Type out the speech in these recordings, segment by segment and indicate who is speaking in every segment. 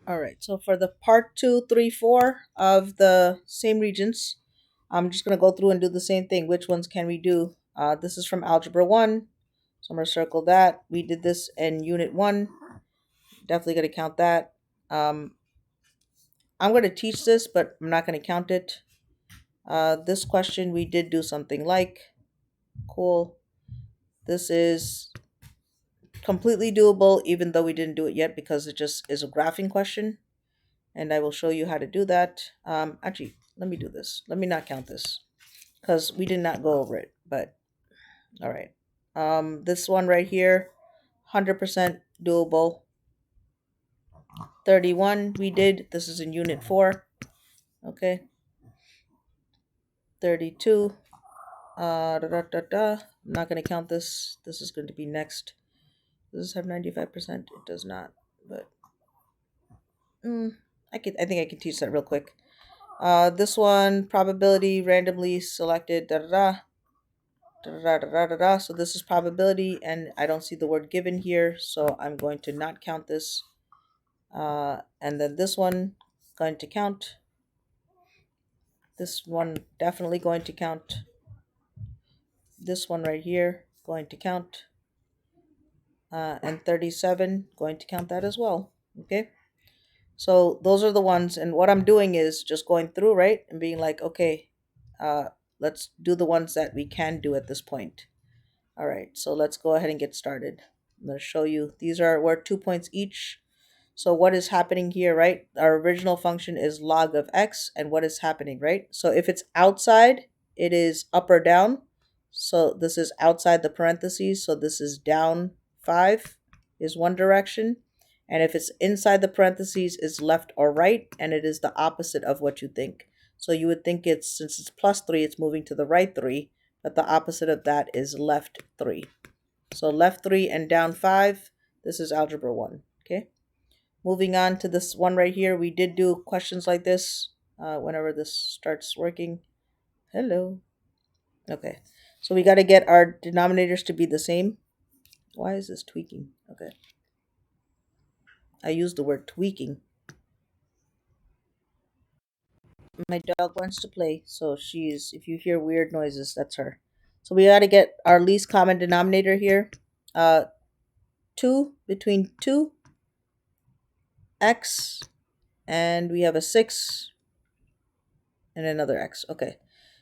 Speaker 1: All right, so for the part 2, 3, 4 of the same Regents, I'm just going to go through and do the same thing. Which ones can we do? This is from Algebra 1, so I'm going to circle that. We did this in Unit 1, definitely going to count that. I'm going to teach this, but I'm not going to count it. This question we did do something like. Cool. This is completely doable, even though we didn't do it yet because it just is a graphing question. And I will show you how to do that. Actually, let me do this. Let me not count this because we did not go over it. But all right. This one right here, 100% doable. 31 we did. This is in Unit 4. Okay. 32. I'm not going to count this. This is going to be next. Does this have 95%? It does not. But I think I can teach that real quick. This one, probability randomly selected, da da da, da da da da da da. So this is probability, and I don't see the word given here, so I'm going to not count this. And then this one, going to count. This one, definitely going to count. This one right here, going to count. And 37, going to count that as well. Okay. So those are the ones, and what I'm doing is just going through, right, and being like, okay, uh, let's do the ones that we can do at this point. All right, so let's go ahead and get started. I'm going to show you. These are worth 2 points each. So what is happening here, right? Our original function is log of x, and what is happening, right? So if it's outside, it is up or down. So this is outside the parentheses, so this is down 5 is one direction. And if it's inside the parentheses, is left or right, and it is the opposite of what you think. So you would think it's, since it's plus 3, it's moving to the right 3, but the opposite of that is left 3. So left 3 and down 5, this is Algebra 1, okay? Moving on to this one right here, we did do questions like this whenever this starts working. Hello. Okay, so we got to get our denominators to be the same. Why is this tweaking? Okay. I used the word tweaking. My dog wants to play, so she's, if you hear weird noises, that's her. So we got to get our least common denominator here. 2, between 2x, and we have a 6 and another x. Okay.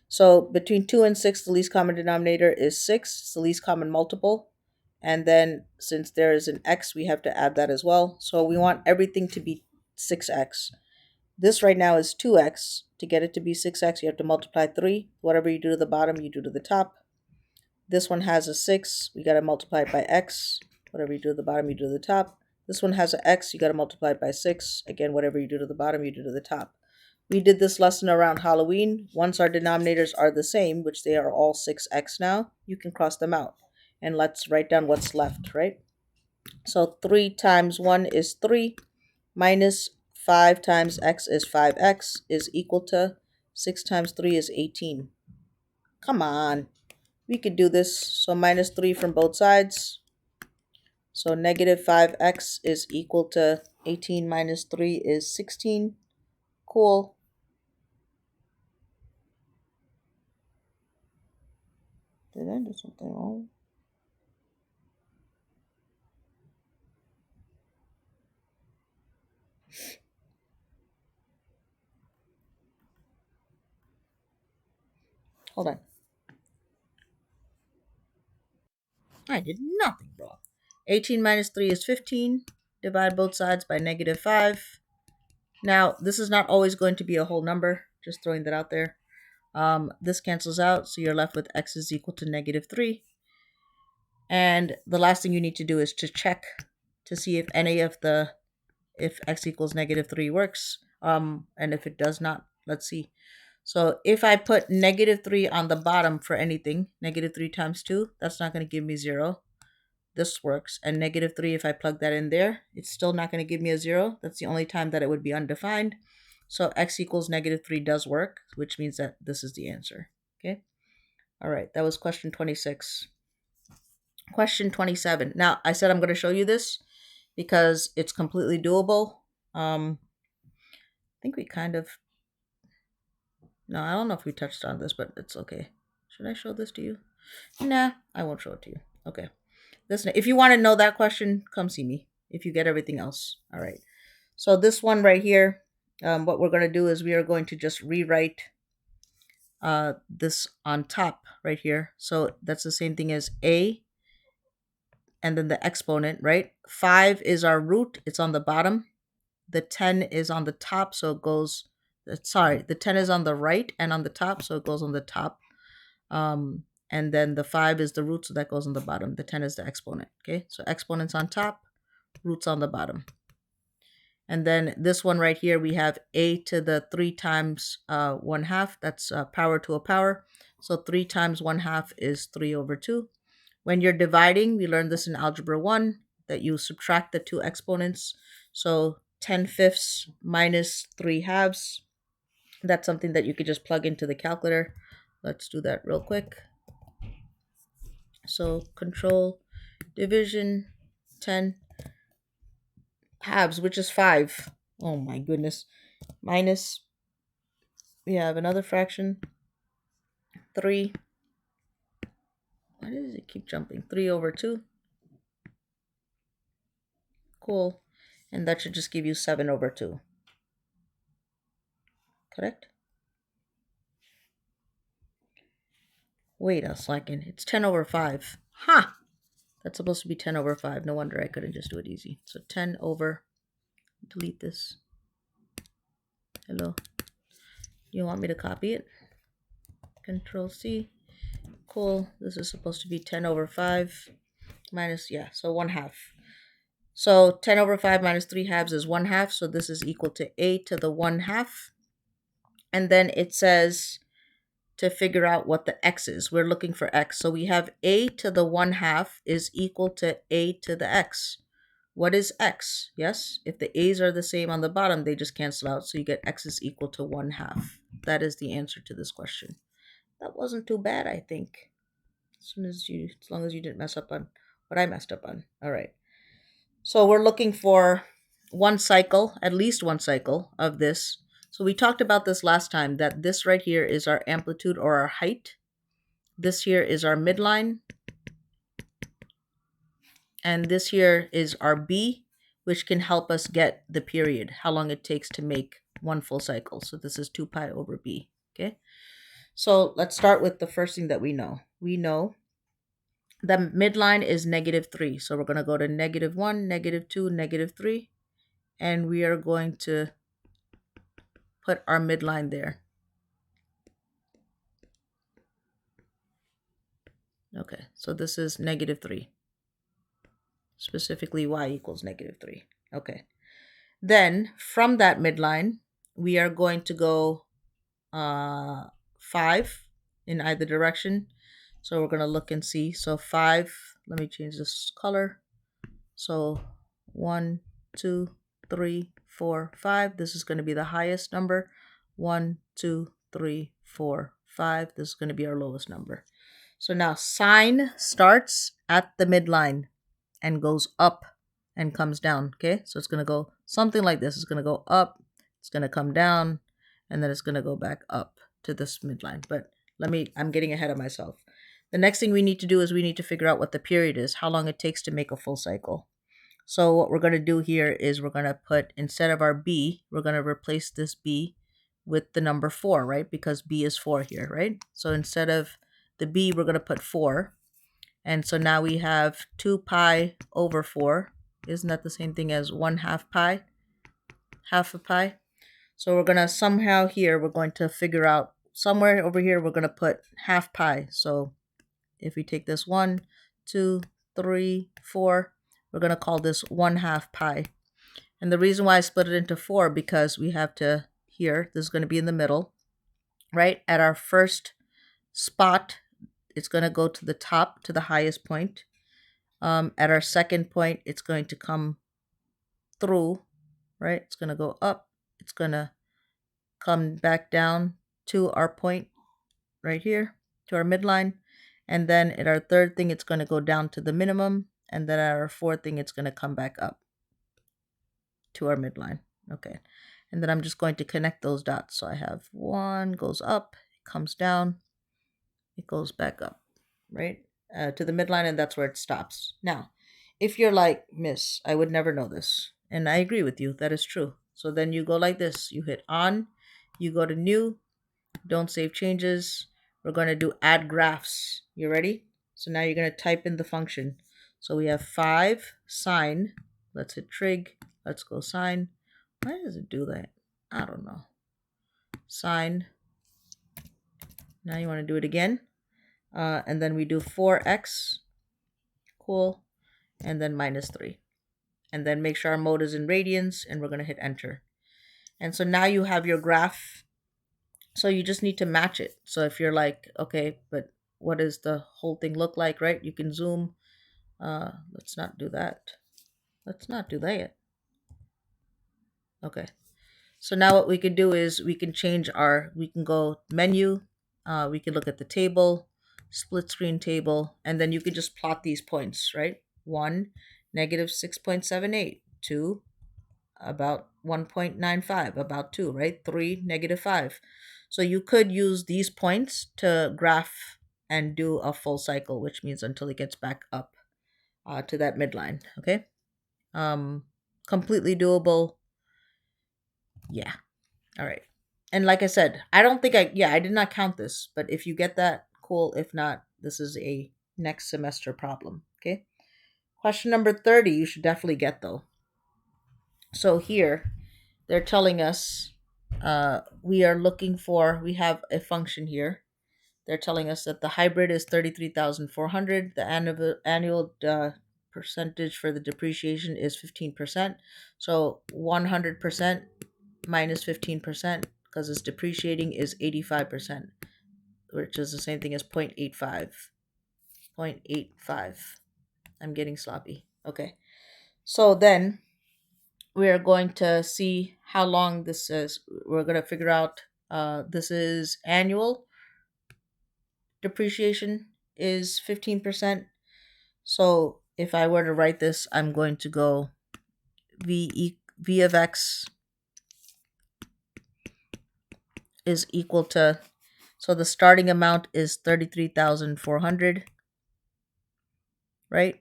Speaker 1: So between 2 and 6, the least common denominator is 6. It's the least common multiple. And then since there is an x, we have to add that as well. So we want everything to be 6x. This right now is 2x. To get it to be 6x, you have to multiply 3. Whatever you do to the bottom, you do to the top. This one has a 6. We got to multiply it by x. Whatever you do to the bottom, you do to the top. This one has an x. You got to multiply it by 6. Again, whatever you do to the bottom, you do to the top. We did this lesson around Halloween. Once our denominators are the same, which they are all 6x now, you can cross them out. And let's write down what's left, right? So 3 times 1 is 3, minus 5 times x is 5x, is equal to 6 times 3 is 18. Come on. We could do this. So minus 3 from both sides. So negative 5x is equal to 18 minus 3 is 16. Cool. Did I do something wrong? Hold on. I did nothing wrong. 18 minus 3 is 15. Divide both sides by negative 5. Now, this is not always going to be a whole number. Just throwing that out there. This cancels out, so you're left with x is equal to negative 3. And the last thing you need to do is to check to see if any of the, if x equals negative 3 works. And if it does not, let's see. So if I put negative 3 on the bottom for anything, negative 3 times 2, that's not going to give me 0. This works. And negative 3, if I plug that in there, it's still not going to give me a 0. That's the only time that it would be undefined. So x equals negative 3 does work, which means that this is the answer. Okay. All right. That was question 26. Question 27. Now, I said I'm going to show you this because it's completely doable. I think we kind of, no, I don't know if we touched on this, but it's okay. Should I show this to you? Nah, I won't show it to you. Okay. Listen, if you want to know that question, come see me. If you get everything else. All right. So this one right here, what we're going to do is we are going to just rewrite this on top right here. So that's the same thing as A and then the exponent, right? 5 is our root. It's on the bottom. The 10 is on the top. So it goes, sorry, the 10 is on the right and on the top. So it goes on the top. And then the 5 is the root. So that goes on the bottom. The 10 is the exponent. Okay. So exponents on top, roots on the bottom. And then this one right here, we have a to the 3 times 1/2. That's power to a power. So 3 times 1/2 is 3/2. When you're dividing, we learned this in Algebra 1, that you subtract the two exponents. So 10/5 minus 3/2. That's something that you could just plug into the calculator. Let's do that real quick. So control division 10 halves, which is 5. Oh my goodness. Minus, we have another fraction, 3. Why does it keep jumping? 3/2. Cool. And that should just give you 7/2. Correct? Wait a second. It's 10/5. Ha! That's supposed to be 10/5. No wonder I couldn't just do it easy. So 10 over, delete this. Hello. You want me to copy it? Control C. Cool. This is supposed to be 10/5 minus, yeah, so 1/2. So 10/5 minus 3/2 is 1/2. So this is equal to a to the 1/2. And then it says to figure out what the x is. We're looking for x. So we have a to the 1/2 is equal to a to the x. What is x? Yes, if the a's are the same on the bottom, they just cancel out. So you get x is equal to 1/2. That is the answer to this question. That wasn't too bad, I think. As long as you didn't mess up on what I messed up on. All right. So we're looking for one cycle, at least one cycle of this. So we talked about this last time, that this right here is our amplitude or our height. This here is our midline. And this here is our B, which can help us get the period, how long it takes to make one full cycle. So this is 2 pi over B. Okay. So let's start with the first thing that we know. We know the midline is -3. So we're going to go to -1, -2, -3. And we are going to put our midline there. Okay, so this is -3. Specifically, y equals -3. Okay. Then, from that midline, we are going to go 5 in either direction. So we're going to look and see. So 5, let me change this color. So 1, 2, 3, 4, 5. This is going to be the highest number. 1, 2, 3, 4, 5. This is going to be our lowest number. So now sine starts at the midline and goes up and comes down. Okay, so it's going to go something like this. It's going to go up, it's going to come down, and then it's going to go back up to this midline. But I'm getting ahead of myself. The next thing we need to do is we need to figure out what the period is, how long it takes to make a full cycle. So what we're going to do here is we're going to put, instead of our B, we're going to replace this B with the number 4, right? Because B is 4 here, right? So instead of the B, we're going to put 4. And so now we have 2 pi over 4. Isn't that the same thing as 1/2 pi? Half a pi. So we're going to somehow here, we're going to figure out somewhere over here, we're going to put half pi. So if we take this 1, 2, 3, 4, we're going to call this 1/2 pi. And the reason why I split it into 4, because we have to, here, this is going to be in the middle, right? At our first spot, it's going to go to the top, to the highest point. At our second point, it's going to come through, right? It's going to go up. It's going to come back down to our point right here, to our midline. And then at our third thing, it's going to go down to the minimum. And then at our fourth thing, it's going to come back up to our midline. Okay. And then I'm just going to connect those dots. So I have 1 goes up, it comes down, it goes back up, right? To the midline, and that's where it stops. Now, if you're like, Miss, I would never know this. And I agree with you, that is true. So then you go like this, you hit on, you go to new, don't save changes. We're going to do add graphs. You ready? So now you're going to type in the function. So we have 5 sine. Let's hit trig. Let's go sine. Why does it do that? I don't know. Sine. Now you want to do it again. And then we do 4x. Cool. And then -3. And then make sure our mode is in radians, and we're going to hit enter. And so now you have your graph. So you just need to match it. So if you're like, okay, but what does the whole thing look like, right? You can zoom. Let's not do that. Let's not do that. Okay. So now what we can do is we can we can go menu. We can look at the table, split screen table, and then you can just plot these points, right? 1, -6.78, 2, about 1.95, about 2, right? 3, -5. So you could use these points to graph and do a full cycle, which means until it gets back up to that midline, okay? Completely doable. Yeah. All right. And like I said, I did not count this, but if you get that, cool. If not, this is a next semester problem, okay? Question number 30, you should definitely get though. So here, they're telling us we have a function here. They're telling us that the hybrid is 33,400. The annual percentage for the depreciation is 15%. So 100% minus 15%, because it's depreciating, is 85%, which is the same thing as 0.85. 0.85. I'm getting sloppy. Okay. So then we are going to see how long this is. We're going to figure out this is annual depreciation is 15%. So if I were to write this, I'm going to go v of x is equal to, so the starting amount is 33,400, right?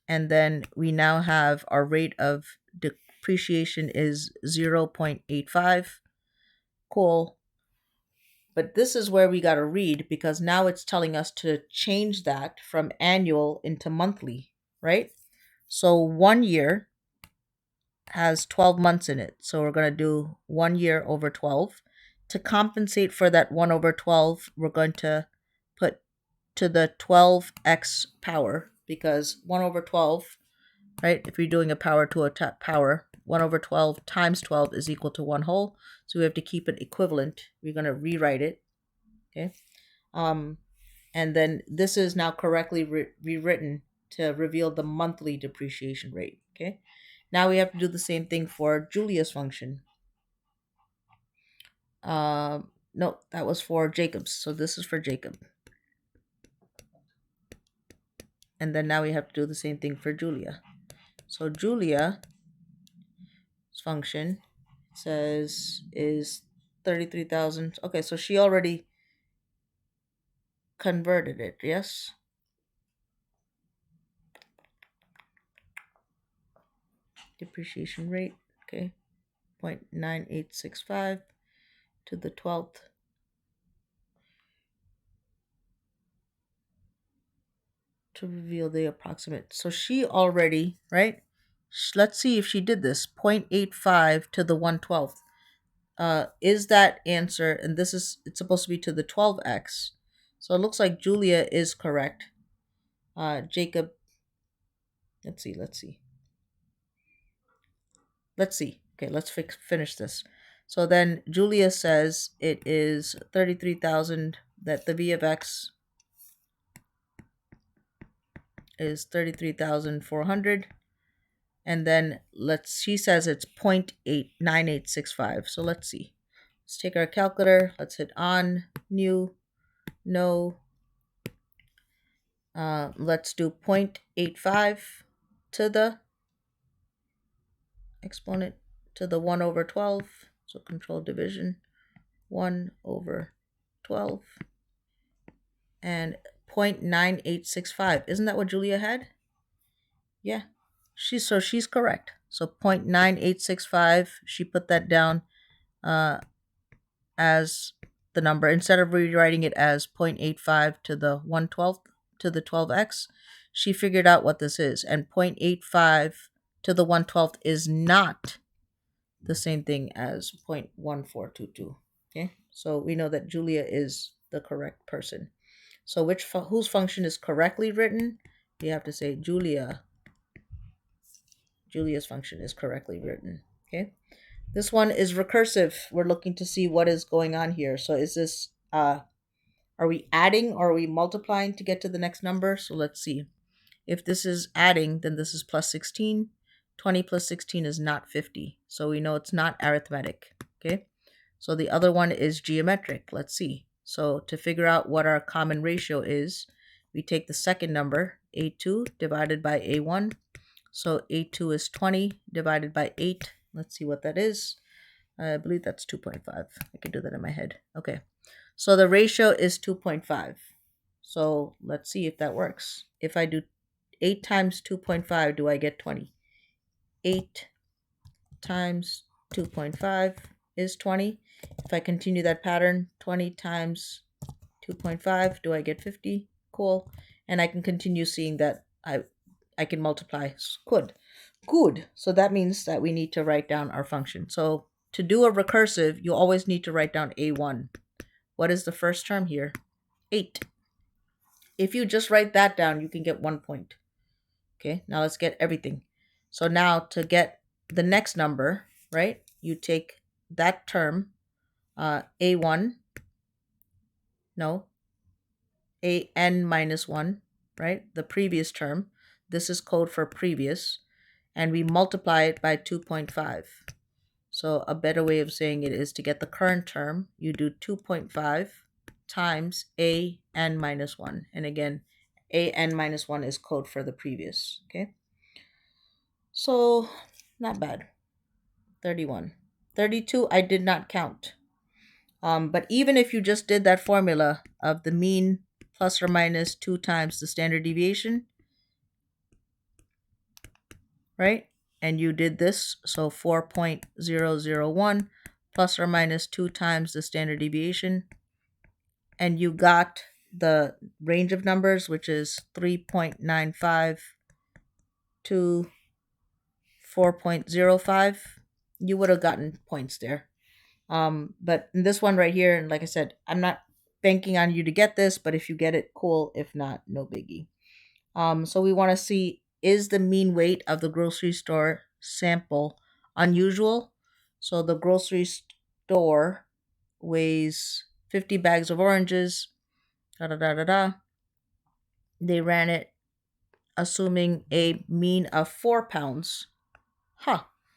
Speaker 1: And then we now have our rate of depreciation is 0.85. Cool. But this is where we got to read, because now it's telling us to change that from annual into monthly, right? So 1 year has 12 months in it. So we're going to do 1 year over 12. To compensate for that 1 over 12, we're going to put to the 12x power, because 1 over 12, right? If you're doing a power to a power, 1 over 12 times 12 is equal to 1 whole. So we have to keep it equivalent. We're going to rewrite it. Okay. And then this is now correctly rewritten to reveal the monthly depreciation rate. Okay. Now we have to do the same thing for Julia's function. No, that was for Jacob's. So this is for Jacob. And then now we have to do the same thing for Julia. So Julia's function says is 33,000. Okay, so she already converted it, yes? Depreciation rate, okay, 0.9865 to the 12th. To reveal the approximate. So she already, right? Let's see if she did this. 0.85 to the 1/12th. Is that answer, and it's supposed to be to the 12x. So it looks like Julia is correct. Jacob, let's see. Okay, let's finish this. So then Julia says it is 33,000, that the V of x is 33,400. And then she says it's 0.9865. So let's see. Let's take our calculator. Let's hit on, new, no. Let's do 0.85 to the exponent. to the 1 over 12. So control division, 1 over 12. And 0.9865. Isn't that what Julia had? Yeah. She's correct. So 0.9865, she put that down as the number. Instead of rewriting it as 0.85 to the 1/12th to the 12x, she figured out what this is. And 0.85 to the 1/12th is not the same thing as 0.1422. Okay, so we know that Julia is the correct person. So whose function is correctly written? You have to say Julia's function is correctly written. Okay. This one is recursive. We're looking to see what is going on here. So is this are we adding or are we multiplying to get to the next number? So let's see. If this is adding, then this is plus 16. 20 plus 16 is not 50. So we know it's not arithmetic. Okay. So the other one is geometric. Let's see. So to figure out what our common ratio is, we take the second number, A2 divided by A1. So A2 is 20 divided by 8. Let's see what that is. I believe that's 2.5. I can do that in my head. Okay. So the ratio is 2.5. So let's see if that works. If I do 8 times 2.5, do I get 20? 8 times 2.5 is 20. If I continue that pattern, 20 times 2.5, do I get 50? Cool. And I can continue seeing that I can multiply. Good. So that means that we need to write down our function. So to do a recursive, you always need to write down A1. What is the first term here? 8. If you just write that down, you can get 1 point. Okay, now let's get everything. So now to get the next number, right, you take that term, A1, no, AN minus 1, right, the previous term. This is code for previous. And we multiply it by 2.5. So a better way of saying it is to get the current term, you do 2.5 times AN minus 1. And again, AN minus 1 is code for the previous. Okay. So not bad. 31. 32, I did not count. But even if you just did that formula of the mean plus or minus 2 times the standard deviation, right? And you did this, so 4.001 plus or minus 2 times the standard deviation, and you got the range of numbers, which is 3.95 to 4.05, you would have gotten points there. But in this one right here, and like I said, I'm not banking on you to get this, but if you get it, cool. If not, no biggie. So we want to see, is the mean weight of the grocery store sample unusual? So the grocery store weighs 50 bags of oranges. They ran it assuming a mean of 4 pounds.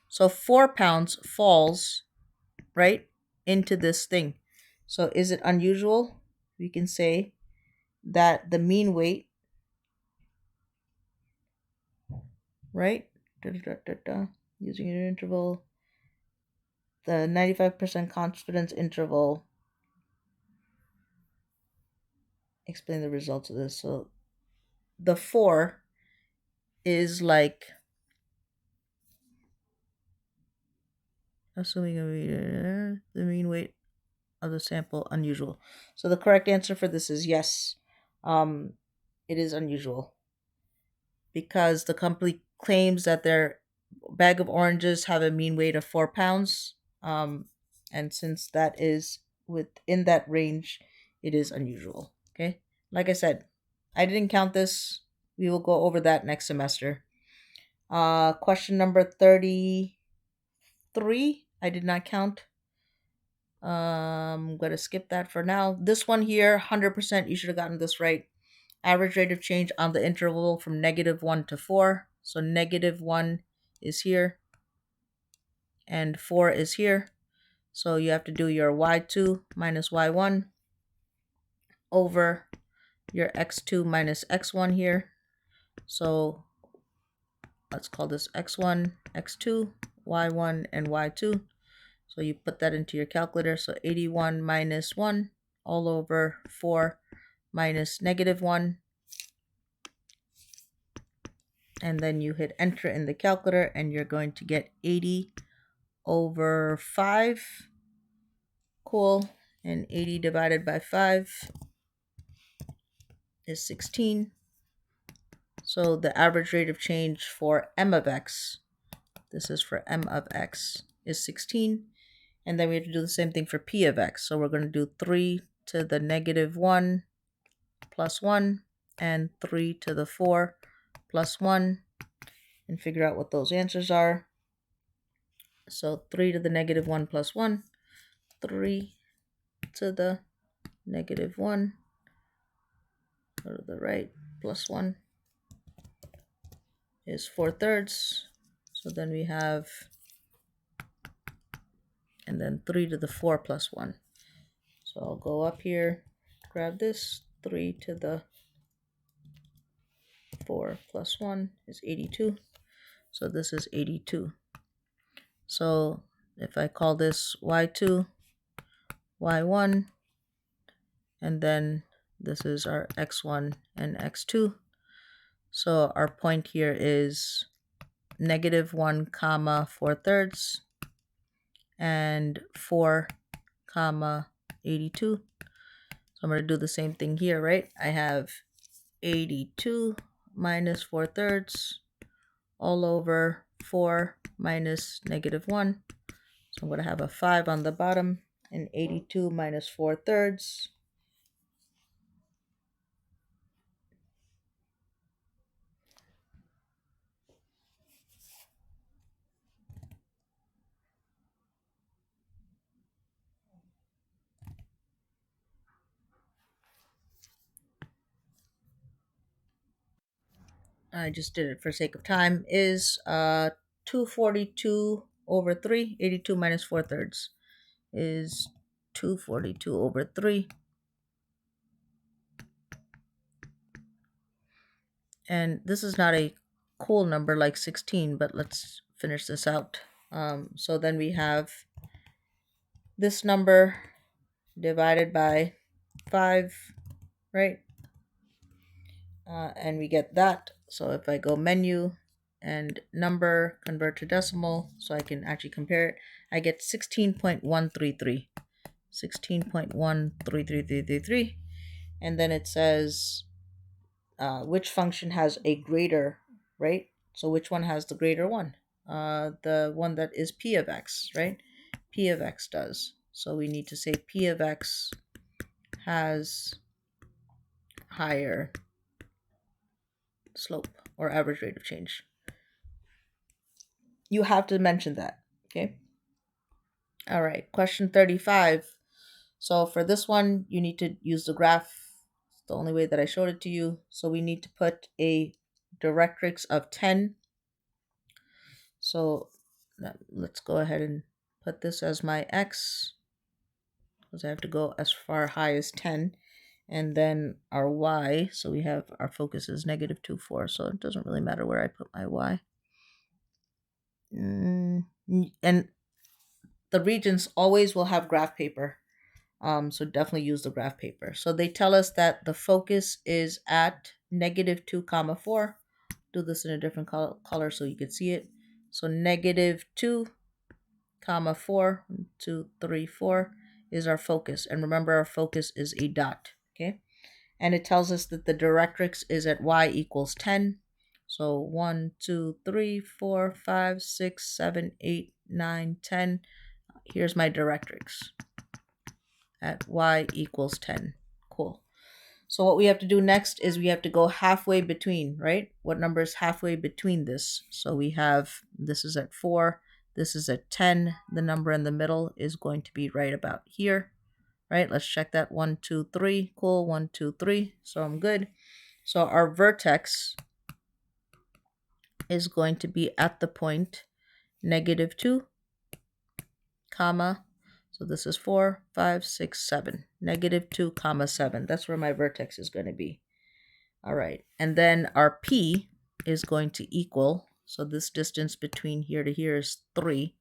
Speaker 1: So 4 pounds falls right into this thing. So is it unusual? We can say that the mean weight, right? Using an interval, the 95% confidence interval. Explain the results of this. So the 4 is like, assuming the mean weight of the sample unusual. So the correct answer for this is yes. It is unusual because the company claims that their bag of oranges have a mean weight of 4 pounds. And since that is within that range, it is unusual. Okay. Like I said, I didn't count this. We will go over that next semester. Question number 33. I did not count. I'm going to skip that for now. This one here, 100%, you should have gotten this right. Average rate of change on the interval from -1 to 4. So -1 is here and 4 is here. So you have to do your y2 minus y1 over your x2 minus x1 here. So let's call this x1, x2 y1, and y2. So you put that into your calculator. So 81 minus 1 all over 4 minus -1. And then you hit enter in the calculator and you're going to get 80 over 5. Cool. And 80 divided by 5 is 16. So the average rate of change for m of x, this is for m of x, is 16. And then we have to do the same thing for p of x. So we're going to do 3 to the -1 plus 1 and 3 to the 4 plus 1 and figure out what those answers are. So 3 to the -1 plus 1, 3 to the -1, go to the right, plus 1 is 4/3. So then we have, and then 3 to the 4 plus 1. So I'll go up here, grab this, 3 to the 4 plus 1 is 82. So this is 82. So if I call this y2, y1, and then this is our x1 and x2. So our point here is -1 comma 4/3 and 4 comma 82. So I'm going to do the same thing here, right? I have 82 minus 4/3 all over 4 minus -1. So I'm going to have a 5 on the bottom, and 82 minus 4/3. I just did it for sake of time, is 242 over 3. 82 minus 4/3 is 242 over 3. And this is not a cool number like 16, but let's finish this out. So then we have this number divided by 5, right? And we get that. So if I go menu and number, convert to decimal, so I can actually compare it, I get 16.133. 16.13333. And then it says which function has a greater, right? So which one has the greater one? The one that is p of x, right? P of x does. So we need to say p of x has higher slope or average rate of change. You have to mention that, okay? All right, question 35. So for this one, you need to use the graph. It's the only way that I showed it to you. So we need to put a directrix of 10. So let's go ahead and put this as my x, because I have to go as far high as 10. And then our y, so we have our focus is -2, 4. So it doesn't really matter where I put my y. And the Regents always will have graph paper. So definitely use the graph paper. So they tell us that the focus is at -2 comma 4. Do this in a different color so you can see it. So -2 comma 4, 1, 2, 3, 4 is our focus. And remember, our focus is a dot, okay? And it tells us that the directrix is at y equals 10. So 1, 2, 3, 4, 5, 6, 7, 8, 9, 10. Here's my directrix at y equals 10. Cool. So what we have to do next is we have to go halfway between, right? What number is halfway between this? So we have, this is at 4, this is at 10. The number in the middle is going to be right about here, right? Let's check that. 1, 2, 3. Cool. 1, 2, 3. So I'm good. So our vertex is going to be at the point -2, comma, so this is 4, 5, 6, 7. -2, comma 7. That's where my vertex is going to be. All right. And then our P is going to equal So this distance between here to here is 3.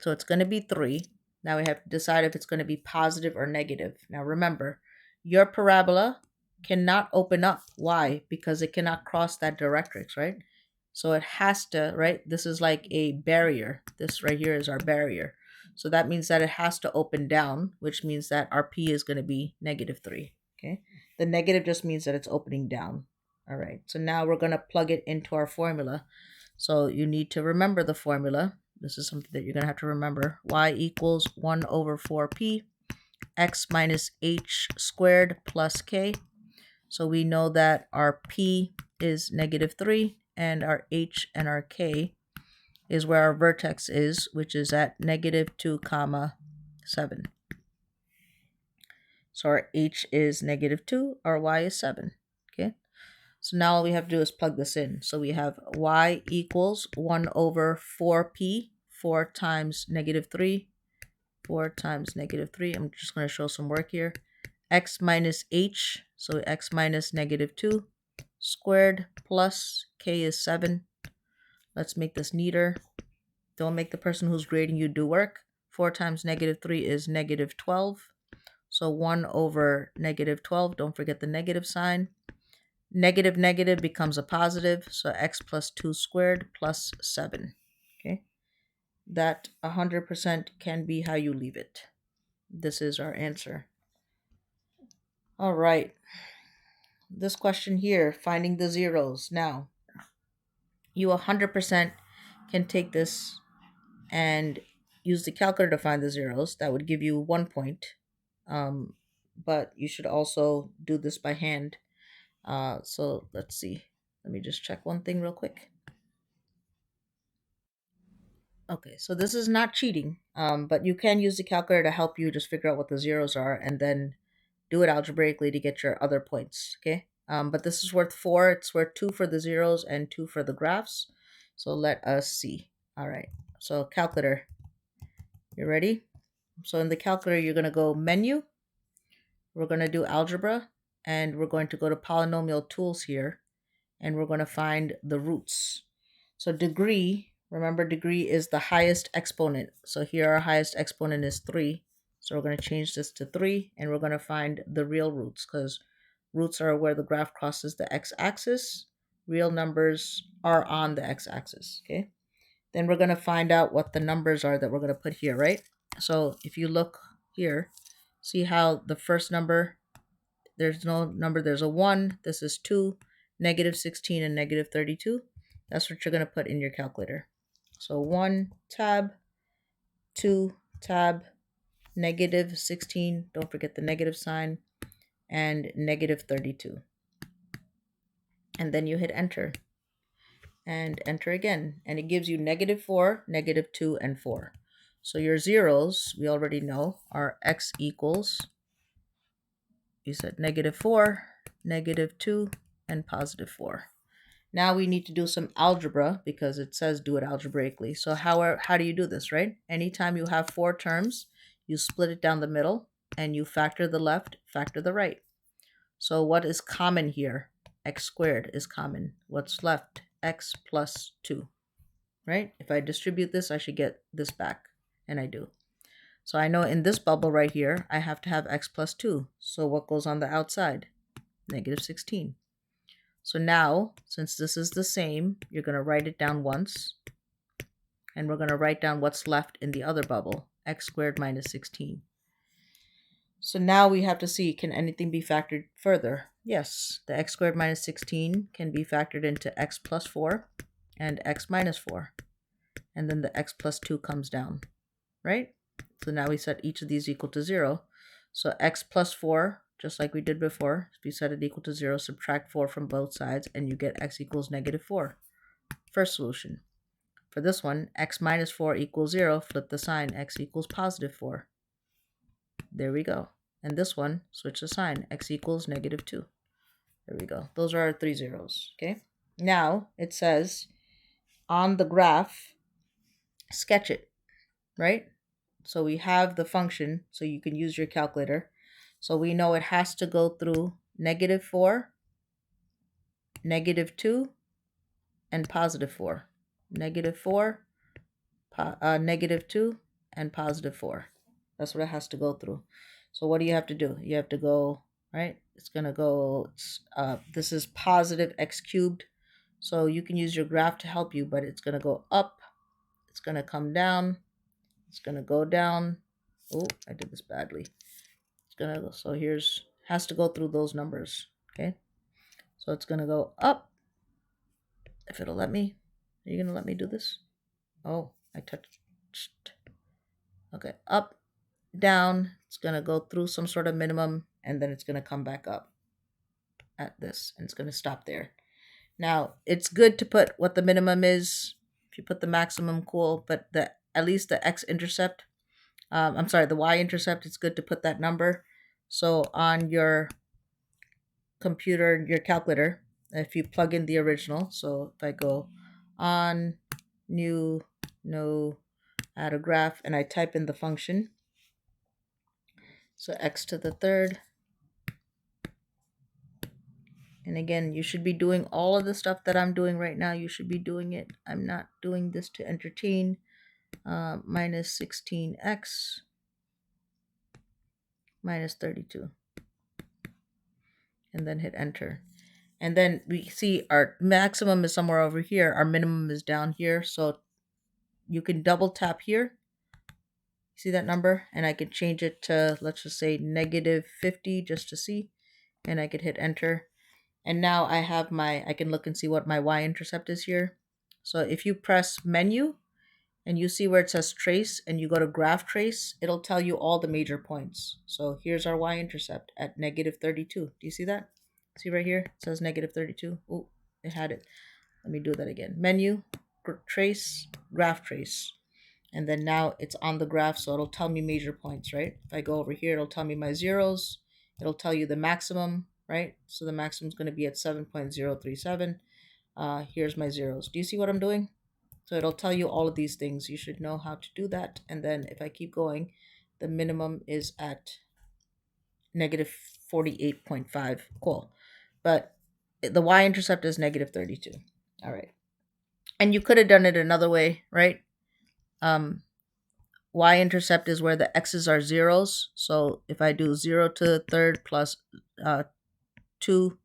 Speaker 1: So it's going to be 3. Now we have to decide if it's going to be positive or negative. Now remember, your parabola cannot open up. Why? Because it cannot cross that directrix, right? So it has to, right? This is like a barrier. This right here is our barrier. So that means that it has to open down, which means that our P is going to be -3. Okay. The negative just means that it's opening down. All right. So now we're going to plug it into our formula. So you need to remember the formula. This is something that you're going to have to remember. Y equals 1/4p x minus h squared plus k. So we know that our p is -3 and our h and our k is where our vertex is, which is at -2 comma 7. So our h is -2, our y is 7. Okay. So now all we have to do is plug this in. So we have y equals 1/4p, 4 times -3, 4 times -3. I'm just going to show some work here. X minus h, so x minus -2 squared plus k is 7. Let's make this neater. Don't make the person who's grading you do work. 4 times -3 is -12. So 1/-12. Don't forget the negative sign. Negative negative becomes a positive, so x plus 2 squared plus 7. Okay, that 100% can be how you leave it. This is our answer. All right, this question here, finding the zeros. Now, you 100% can take this and use the calculator to find the zeros. That would give you 1 point. But you should also do this by hand. So let's see. Let me just check one thing real quick. Okay, so this is not cheating, but you can use the calculator to help you just figure out what the zeros are and then do it algebraically to get your other points, okay? But this is worth 4. It's worth 2 for the zeros and 2 for the graphs. So let us see. All right, so calculator, you ready? So in the calculator, you're going to go menu. We're going to do algebra, and we're going to go to polynomial tools here, and we're going to find the roots. So degree, remember degree is the highest exponent. So here our highest exponent is 3. So we're going to change this to 3, and we're going to find the real roots, because roots are where the graph crosses the x-axis. Real numbers are on the x-axis, okay? Then we're going to find out what the numbers are that we're going to put here, right? So if you look here, see how the first number, there's no number, there's a 1, this is 2, -16 and -32. That's what you're going to put in your calculator. So 1 tab, 2 tab, -16, don't forget the negative sign, and -32. And then you hit enter. And enter again. And it gives you -4, -2, and 4. So your zeros, we already know, are x equals, you said -4, -2, and +4. Now we need to do some algebra because it says do it algebraically. So how do you do this, right? Anytime you have 4 terms, you split it down the middle and you factor the left, factor the right. So what is common here? X squared is common. What's left? X plus 2, right? If I distribute this, I should get this back, and I do. So I know in this bubble right here, I have to have x plus 2. So what goes on the outside? -16. So now, since this is the same, you're going to write it down once. And we're going to write down what's left in the other bubble, x squared minus 16. So now we have to see, can anything be factored further? Yes, the x squared minus 16 can be factored into x plus 4 and x minus 4. And then the x plus 2 comes down, right? So now we set each of these equal to 0. So x plus 4, just like we did before, if you set it equal to 0, subtract 4 from both sides, and you get x equals -4. First solution. For this one, x minus 4 equals 0, flip the sign, x equals +4. There we go. And this one, switch the sign, x equals -2. There we go. Those are our 3 zeros, okay? Now, it says, on the graph, sketch it, right? So we have the function, so you can use your calculator. So we know it has to go through -4, -2, and +4. -4, -2, and +4. That's what it has to go through. So what do you have to do? You have to go, right? It's going to go, this is positive x cubed. So you can use your graph to help you, but it's going to go up. It's going to come down. It's going to go down. Oh, I did this badly. It's going to go, so has to go through those numbers. Okay. So it's going to go up. If it'll let me. Are you going to let me do this? Oh, I touched. Okay. Up, down. It's going to go through some sort of minimum, and then it's going to come back up at this, and it's going to stop there. Now, it's good to put what the minimum is. If you put the maximum, cool, but at least the x-intercept, the y-intercept, it's good to put that number. So on your computer, your calculator, if you plug in the original, so if I go on, new, no, add a graph, and I type in the function, so x to the third. And again, you should be doing all of the stuff that I'm doing right now. You should be doing it. I'm not doing this to entertain. Minus 16x minus 32. And then hit enter. And then we see our maximum is somewhere over here. Our minimum is down here. So you can double tap here. See that number? And I could change it to, let's just say -50 just to see. And I could hit enter. And now I have I can look and see what my y-intercept is here. So if you press menu and you see where it says trace and you go to graph trace, it'll tell you all the major points. So here's our y-intercept at -32. Do you see that? See right here? It says -32. Oh, it had it. Let me do that again. Menu, trace, graph trace. And then now it's on the graph, so it'll tell me major points, right? If I go over here, it'll tell me my zeros. It'll tell you the maximum, right? So the maximum is going to be at 7.037. Here's my zeros. Do you see what I'm doing? So it'll tell you all of these things. You should know how to do that. And then if I keep going, the minimum is at -48.5. Cool. But the y-intercept is -32. All right. And you could have done it another way, right? Y-intercept is where the x's are zeros. So if I do 0 to the third plus 2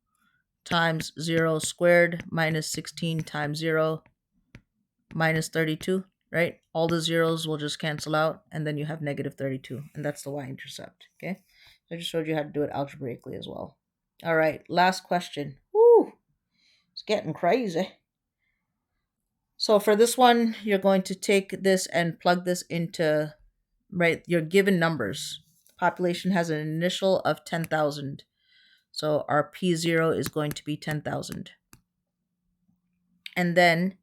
Speaker 1: times 0 squared minus 16 times 0 minus 32, right? All the zeros will just cancel out, and then you have -32, and that's the y-intercept, okay? So I just showed you how to do it algebraically as well. All right, last question. Woo! It's getting crazy. So for this one, you're going to take this and plug this into, right, your given numbers. Population has an initial of 10,000. So our P0 is going to be 10,000. And then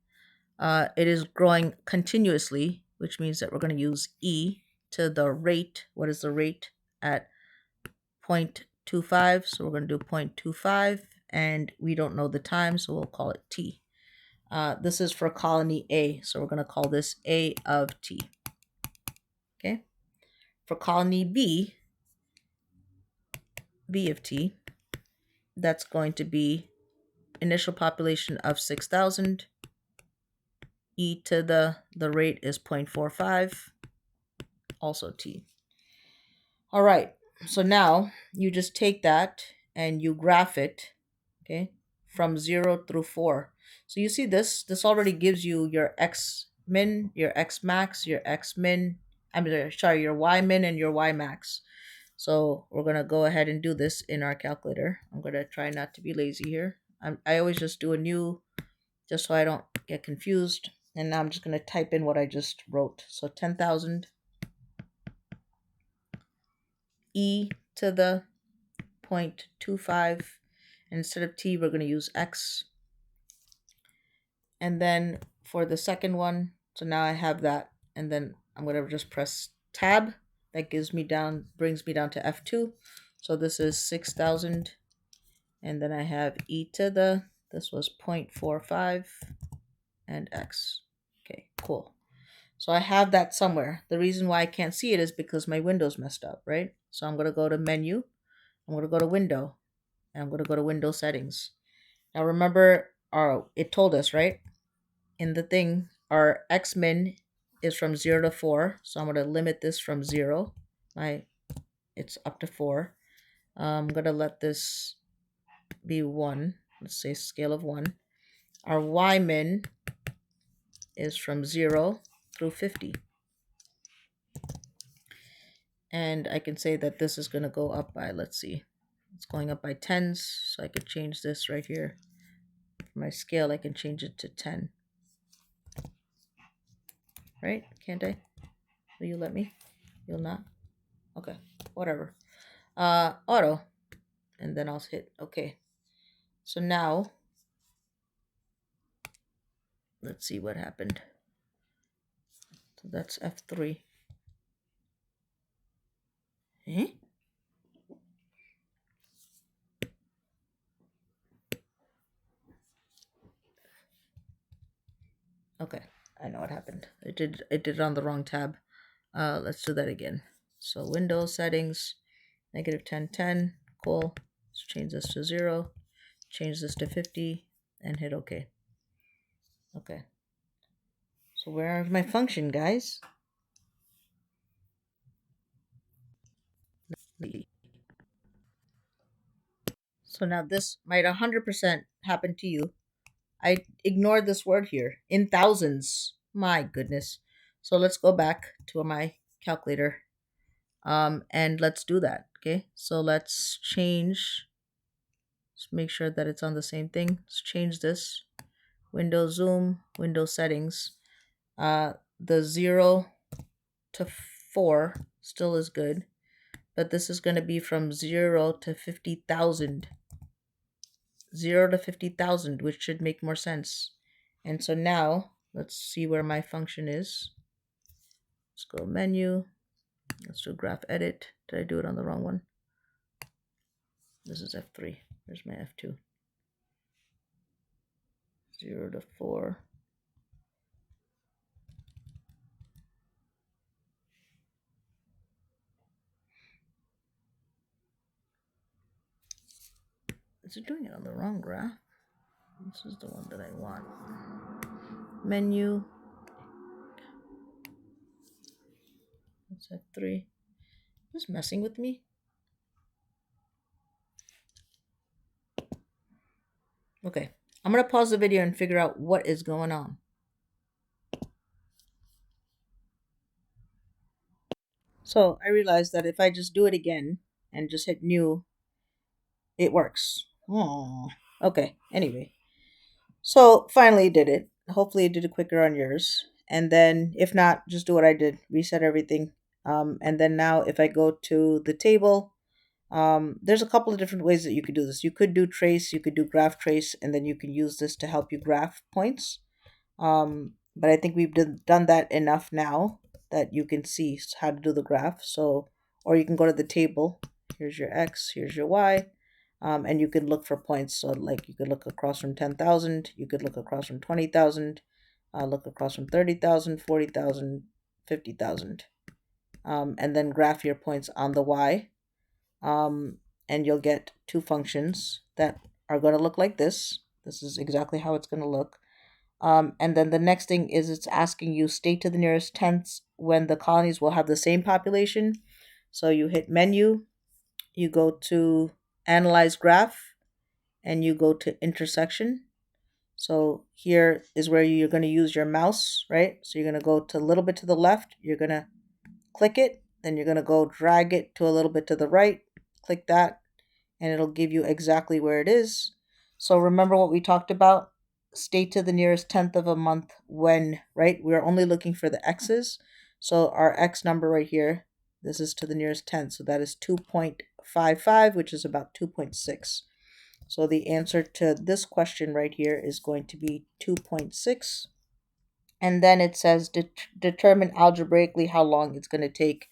Speaker 1: it is growing continuously, which means that we're going to use E to the rate. What is the rate? At 0.25. So we're going to do 0.25. And we don't know the time, so we'll call it T. This is for colony A, so we're going to call this A of T. Okay. For colony B, B of T, that's going to be initial population of 6,000. E to the rate is 0.45, also T. All right, so now you just take that and you graph it, okay, from 0 through 4. So you see this already gives you your x min, your x max, your x min, your y min and your y max. So we're going to go ahead and do this in our calculator. I'm going to try not to be lazy here. I always just do a new, just so I don't get confused. And now I'm just going to type in what I just wrote. So 10,000 E to the 0.25. And instead of T, we're going to use X. And then for the second one, so now I have that. And then I'm going to just press tab. That brings me down to F2. So this is 6,000. And then I have E to the, this was 0.45 and X. Okay, cool. So I have that somewhere. The reason why I can't see it is because my window's messed up, right? So I'm going to go to menu. I'm going to go to window. And I'm going to go to window settings. Now remember, it told us, right? In the thing, our x min is from 0 to 4. So I'm going to limit this from 0. It's up to 4. I'm going to let this be 1. Let's say scale of 1. Our y min is from 0 through 50. And I can say that this is going to go up by, let's see, it's going up by tens. So I could change this right here. For my scale, I can change it to 10. Right? Can't I? Will you let me? You'll not? Okay, whatever. Auto. And then I'll hit OK. So now, let's see what happened. So that's F3. Eh? Okay, I know what happened. I did it on the wrong tab. Let's do that again. So Windows settings, -10, 10. Cool. Let's change this to 0. Change this to 50 and hit OK. Okay. So where is my function, guys? So now this might 100% happen to you. I ignored this word here. In thousands. My goodness. So let's go back to my calculator. And let's do that. Okay. So let's change. Let's make sure that it's on the same thing. Let's change this. Windows zoom, Windows settings. The 0 to 4 still is good, but this is going to be from 0 to 50,000. 0 to 50,000, which should make more sense. And so now let's see where my function is. Let's go menu. Let's do graph edit. Did I do it on the wrong one? This is F3. There's my F2. 0 to 4. Is it doing it on the wrong graph? This is the one that I want. Menu. That's F3. Is this messing with me? Okay. I'm going to pause the video and figure out what is going on. So I realized that if I just do it again and just hit new, it works. Oh, okay. Anyway, so finally did it. Hopefully it did it quicker on yours. And then if not, just do what I did. Reset everything. And then now if I go to the table, there's a couple of different ways that you could do this. You could do trace, you could do graph trace, and then you can use this to help you graph points. But I think we've done that enough now that you can see how to do the graph. So, or you can go to the table. Here's your X, here's your Y. And you could look for points. So like you could look across from 10,000, you could look across from 20,000, look across from 30,000, 40,000, 50,000. And then graph your points on the Y. And you'll get two functions that are going to look like this. This is exactly how it's going to look. And then the next thing is it's asking you state to the nearest tenths when the colonies will have the same population. So you hit menu, you go to analyze graph, and you go to intersection. So here is where you're going to use your mouse, right? So you're going to go to a little bit to the left, you're going to click it, then you're going to go drag it to a little bit to the right, click that, and it'll give you exactly where it is. So remember what we talked about? State to the nearest tenth of a month when, right? We're only looking for the x's. So our x number right here, this is to the nearest tenth. So that is 2.55, which is about 2.6. So the answer to this question right here is going to be 2.6. And then it says determine algebraically how long it's going to take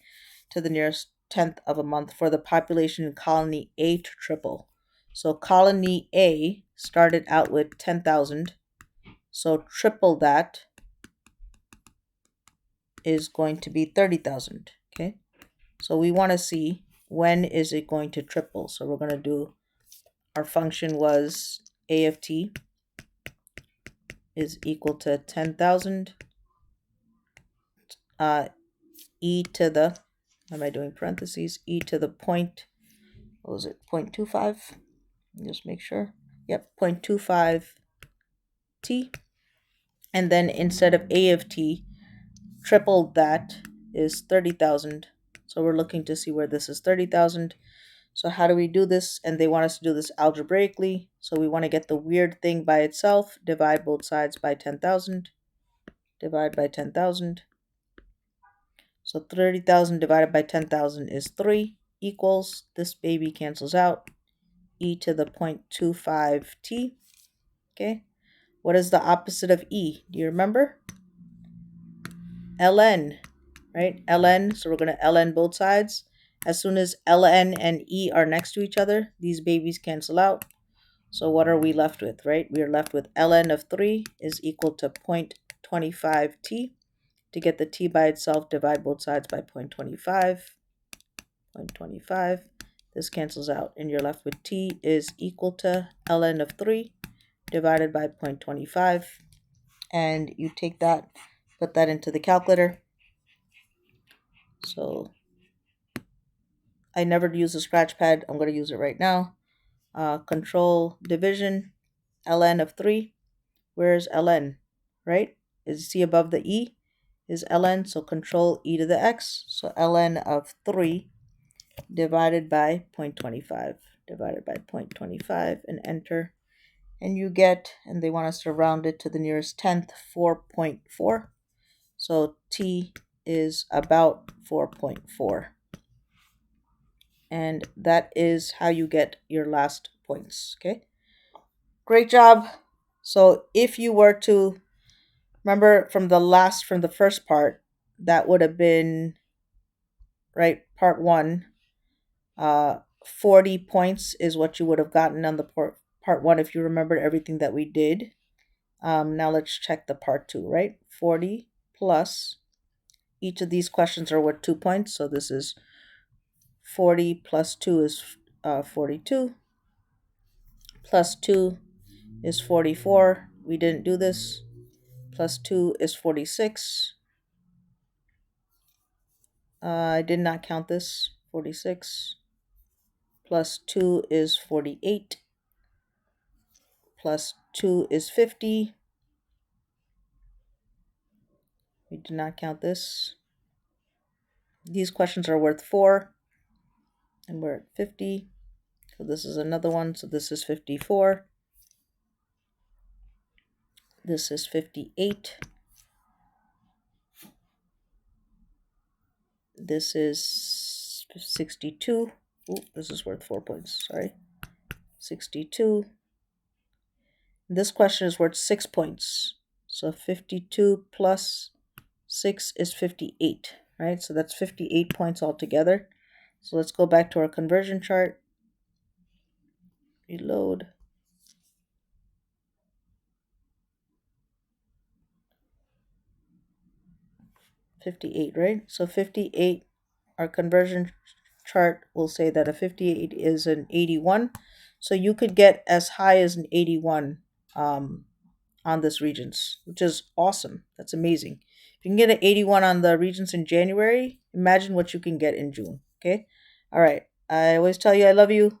Speaker 1: to the nearest tenth of a month for the population in colony A to triple. So colony A started out with 10,000. So triple that is going to be 30,000. Okay. So we want to see when is it going to triple. So we're going to do, our function was A of t. is equal to 10,000 e to the, what am I doing, parentheses, e to the point, what was it, 0.25? Just make sure. Yep, 0.25 t. And then instead of a of t, triple that is 30,000. So we're looking to see where this is 30,000. So how do we do this? And they want us to do this algebraically. So we want to get the weird thing by itself, divide both sides by 10,000, divide by 10,000. So 30,000 divided by 10,000 is 3 equals, this baby cancels out, e to the 0.25 t. Okay. What is the opposite of e? Do you remember? ln, right? ln, so we're going to ln both sides. As soon as ln and e are next to each other, these babies cancel out. So what are we left with, right? We are left with ln of 3 is equal to 0.25 t. To get the t by itself, divide both sides by 0.25. 0.25. This cancels out, and you're left with t is equal to ln of 3 divided by 0.25. And you take that, put that into the calculator. So I never use a scratch pad. I'm going to use it right now. Control division, ln of 3. Where's ln, right? Is c above the e? Is ln, so control e to the x. So ln of 3 divided by 0.25, divided by 0.25, and enter. And you get, and they want us to round it to the nearest tenth, 4.4. So t is about 4.4. And that is how you get your last points. Okay, great job. So if you were to remember from the first part, that would have been, right, part 1, 40 points is what you would have gotten on the part 1 if you remembered everything that we did. Now let's check the part 2, right? 40 plus, each of these questions are worth 2 points, so this is 40 plus 2 is 42, plus 2 is 44. We didn't do this. Plus 2 is 46. I did not count this. 46. Plus 2 is 48. Plus 2 is 50. We did not count this. These questions are worth 4. And we're at 50. So this is another one. So this is 54. This is 58. This is 62. Ooh, this is worth 4 points. Sorry. 62. This question is worth 6 points. So 52 plus 6 is 58, right? So that's 58 points altogether. So let's go back to our conversion chart. Reload. 58, right? So 58, our conversion chart will say that a 58 is an 81. So you could get as high as an 81 on this Regents, which is awesome. That's amazing. If you can get an 81 on the Regents in January, imagine what you can get in June. Okay. All right. I always tell you I love you.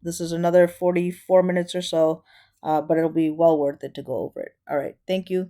Speaker 1: This is another 44 minutes or so, but it'll be well worth it to go over it. All right. Thank you.